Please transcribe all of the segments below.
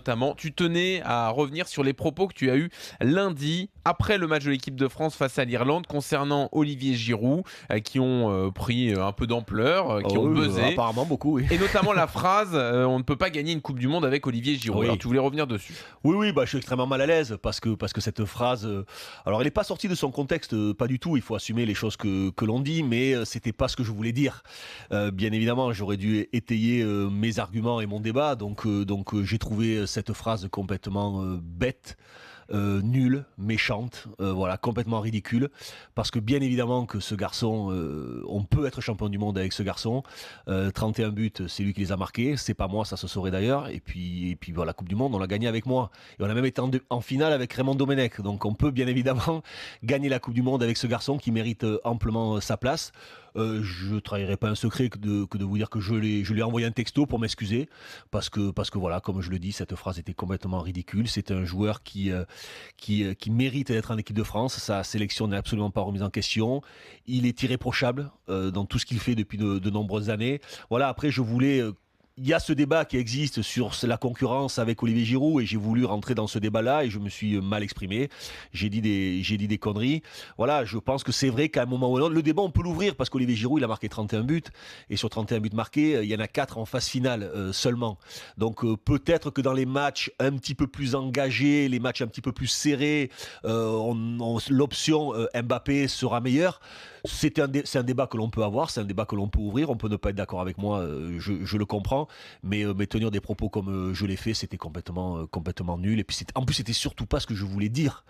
Notamment, tu tenais à revenir sur les propos que tu as eus lundi après le match de l'équipe de France face à l'Irlande concernant Olivier Giroud, qui ont pris un peu d'ampleur, qui Oh ont oui, buzzé, apparemment beaucoup, oui. et notamment la phrase on ne peut pas gagner une Coupe du Monde avec Olivier Giroud. Alors Oui. tu voulais revenir dessus. Oui, oui, bah, je suis extrêmement mal à l'aise parce que cette phrase, alors elle n'est pas sortie de son contexte, pas du tout. Il faut assumer les choses que l'on dit, mais c'était pas ce que je voulais dire. Bien évidemment, j'aurais dû étayer mes arguments et mon débat, donc j'ai trouvé cette phrase complètement bête. Nulle, méchante, voilà, complètement ridicule, parce que bien évidemment que ce garçon, on peut être champion du monde avec ce garçon. 31 buts, c'est lui qui les a marqués, c'est pas moi, ça se saurait d'ailleurs. Et puis voilà, la Coupe du Monde, on l'a gagné avec moi. Et on a même été en finale avec Raymond Domenech. Donc on peut bien évidemment gagner la Coupe du Monde avec ce garçon qui mérite amplement sa place. Je ne trahirai pas un secret que de vous dire que je lui ai envoyé un texto pour m'excuser parce que voilà, comme je le dis, cette phrase était complètement ridicule. C'est un joueur qui mérite d'être en équipe de France. Sa sélection n'est absolument pas remise en question. Il est irréprochable dans tout ce qu'il fait depuis de nombreuses années. Voilà, après, je voulais il y a ce débat qui existe sur la concurrence avec Olivier Giroud et j'ai voulu rentrer dans ce débat-là et je me suis mal exprimé. J'ai dit des conneries. Voilà, je pense que c'est vrai qu'à un moment ou à un autre, le débat, on peut l'ouvrir parce qu'Olivier Giroud, il a marqué 31 buts et sur 31 buts marqués, il y en a 4 en phase finale seulement. Donc peut-être que dans les matchs un petit peu plus engagés, les matchs un petit peu plus serrés, l'option Mbappé sera meilleure. C'est un débat que l'on peut avoir, c'est un débat que l'on peut ouvrir. On peut ne pas être d'accord avec moi, je le comprends, mais tenir des propos comme je l'ai fait, c'était complètement nul. Et puis en plus, c'était surtout pas ce que je voulais dire,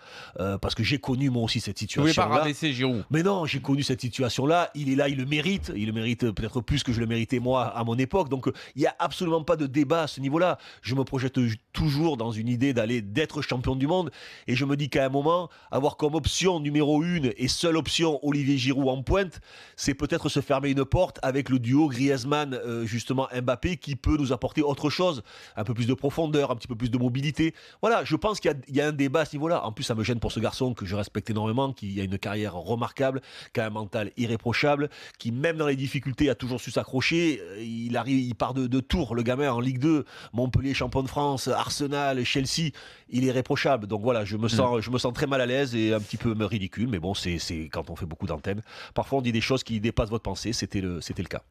parce que j'ai connu moi aussi cette Tu voulais pas situation-là. rabaisser Giroud. Mais non, j'ai connu cette situation-là. Il est là, il le mérite. Il le mérite peut-être plus que je le méritais moi à mon époque. Donc, il n'y a absolument pas de débat à ce niveau-là. Je me projette toujours dans une idée d'être champion du monde. Et je me dis qu'à un moment, avoir comme option numéro une et seule option Olivier Giroud en pointe, c'est peut-être se fermer une porte avec le duo Griezmann, justement Mbappé, qui peut nous apporter autre chose. Un peu plus de profondeur, un petit peu plus de mobilité. Voilà, je pense qu'il y a un débat à ce niveau-là. En plus, ça me gêne pour ce garçon que je respecte énormément, qui a une carrière remarquable, qui a un mental irréprochable, qui même dans les difficultés a toujours su s'accrocher. Il part de Tours, le gamin en Ligue 2, Montpellier champion de France, Arsenal, Chelsea, il est irréprochable. Donc voilà, je me sens très mal à l'aise et un petit peu ridicule, mais bon, c'est quand on fait beaucoup d'antennes. Parfois on dit des choses qui dépassent votre pensée, c'était le cas.